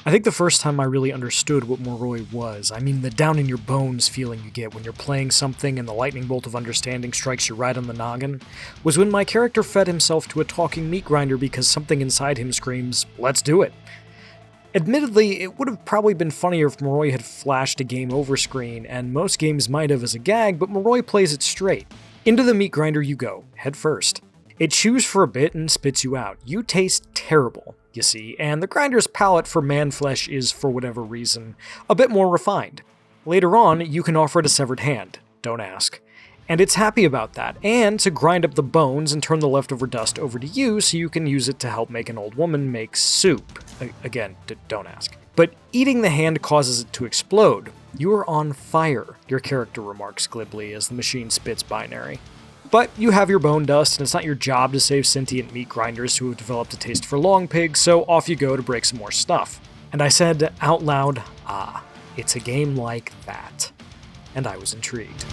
I think the first time I really understood what Moroi was, I mean the down-in-your-bones feeling you get when you're playing something and the lightning bolt of understanding strikes you right on the noggin, was when my character fed himself to a talking meat grinder because something inside him screams, "Let's do it." Admittedly, it would have probably been funnier if Moroi had flashed a game over screen, and most games might have as a gag, but Moroi plays it straight. Into the meat grinder you go, head first. It chews for a bit and spits you out. You taste terrible, you see, and the grinder's palate for man flesh is, for whatever reason, a bit more refined. Later on, you can offer it a severed hand, don't ask. And it's happy about that, and to grind up the bones and turn the leftover dust over to you so you can use it to help make an old woman make soup. Again, don't ask. But eating the hand causes it to explode. You are on fire, your character remarks glibly as the machine spits binary. But you have your bone dust, and it's not your job to save sentient meat grinders who have developed a taste for long pigs, so off you go to break some more stuff. And I said out loud, it's a game like that. And I was intrigued.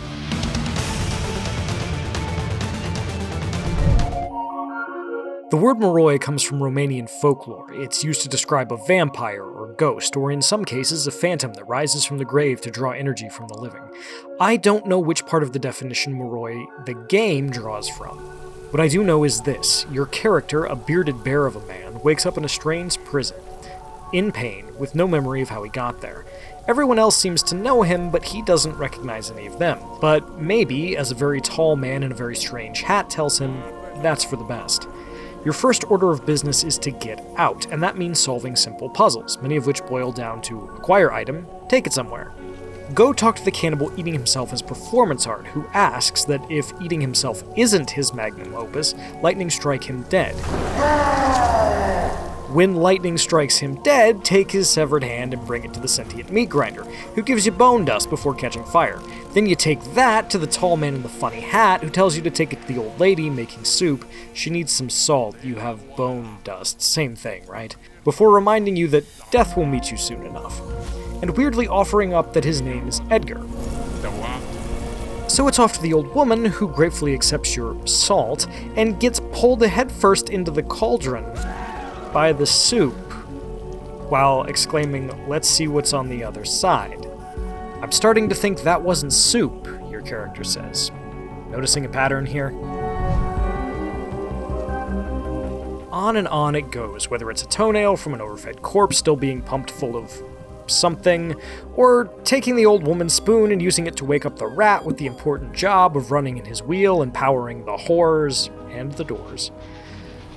The word Moroi comes from Romanian folklore. It's used to describe a vampire or ghost, or in some cases a phantom that rises from the grave to draw energy from the living. I don't know which part of the definition Moroi, the game, draws from. What I do know is this: your character, a bearded bear of a man, wakes up in a strange prison, in pain, with no memory of how he got there. Everyone else seems to know him, but he doesn't recognize any of them. But maybe, as a very tall man in a very strange hat tells him, that's for the best. Your first order of business is to get out, and that means solving simple puzzles, many of which boil down to acquire item, take it somewhere. Go talk to the cannibal eating himself as performance art, who asks that if eating himself isn't his magnum opus, lightning strike him dead. When lightning strikes him dead, take his severed hand and bring it to the sentient meat grinder, who gives you bone dust before catching fire. Then you take that to the tall man in the funny hat, who tells you to take it to the old lady making soup. She needs some salt, you have bone dust, same thing, right? Before reminding you that death will meet you soon enough. And weirdly offering up that his name is Edgar. So it's off to the old woman, who gratefully accepts your salt, and gets pulled headfirst into the cauldron by the soup, while exclaiming, "Let's see what's on the other side." "I'm starting to think that wasn't soup," your character says. Noticing a pattern here? On and on it goes, whether it's a toenail from an overfed corpse still being pumped full of something, or taking the old woman's spoon and using it to wake up the rat with the important job of running in his wheel and powering the horrors and the doors.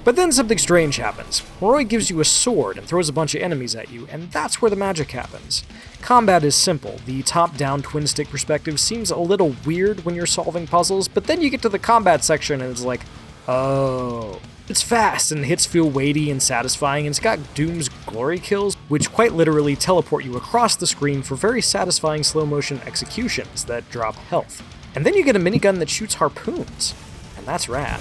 But then something strange happens. Moroi gives you a sword and throws a bunch of enemies at you, and that's where the magic happens. Combat is simple. The top-down twin-stick perspective seems a little weird when you're solving puzzles, but then you get to the combat section and it's like, oh. It's fast, and hits feel weighty and satisfying, and it's got Doom's glory kills, which quite literally teleport you across the screen for very satisfying slow-motion executions that drop health. And then you get a minigun that shoots harpoons, and that's rad.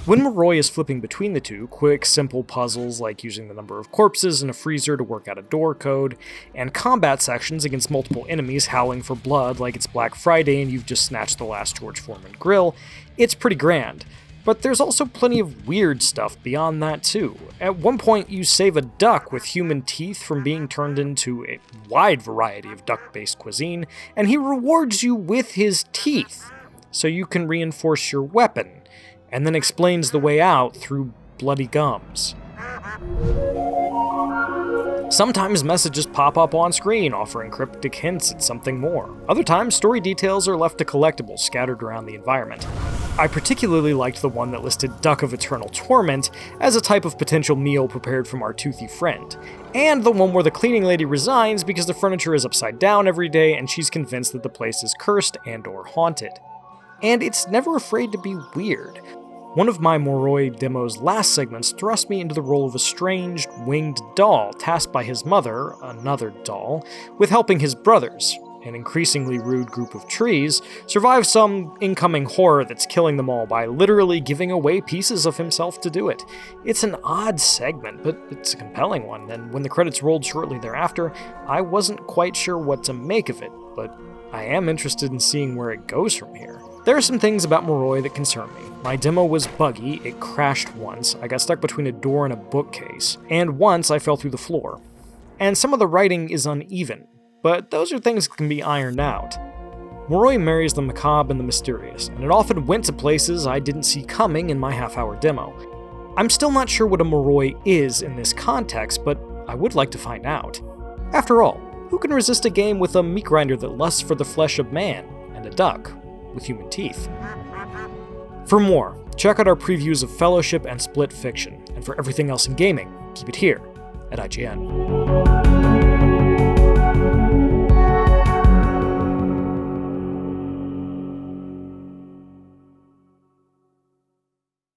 When Moroi is flipping between the two, quick, simple puzzles like using the number of corpses in a freezer to work out a door code, and combat sections against multiple enemies howling for blood like it's Black Friday and you've just snatched the last George Foreman grill, it's pretty grand. But there's also plenty of weird stuff beyond that too. At one point you save a duck with human teeth from being turned into a wide variety of duck-based cuisine, and he rewards you with his teeth, so you can reinforce your weapon, and then explains the way out through bloody gums. Sometimes messages pop up on screen offering cryptic hints at something more. Other times, story details are left to collectibles scattered around the environment. I particularly liked the one that listed Duck of Eternal Torment as a type of potential meal prepared from our toothy friend, and the one where the cleaning lady resigns because the furniture is upside down every day and she's convinced that the place is cursed and/or haunted. And it's never afraid to be weird. One of my Moroi demo's last segments thrust me into the role of a strange, winged doll tasked by his mother, another doll, with helping his brothers, an increasingly rude group of trees, survive some incoming horror that's killing them all by literally giving away pieces of himself to do it. It's an odd segment, but it's a compelling one, and when the credits rolled shortly thereafter, I wasn't quite sure what to make of it, but I am interested in seeing where it goes from here. There are some things about Moroi that concern me. My demo was buggy, it crashed once, I got stuck between a door and a bookcase, and once I fell through the floor. And some of the writing is uneven, but those are things that can be ironed out. Moroi marries the macabre and the mysterious, and it often went to places I didn't see coming in my half-hour demo. I'm still not sure what a Moroi is in this context, but I would like to find out. After all, who can resist a game with a meat grinder that lusts for the flesh of man, and a duck with human teeth? For more, check out our previews of Fellowship and Split Fiction, and for everything else in gaming, keep it here at IGN.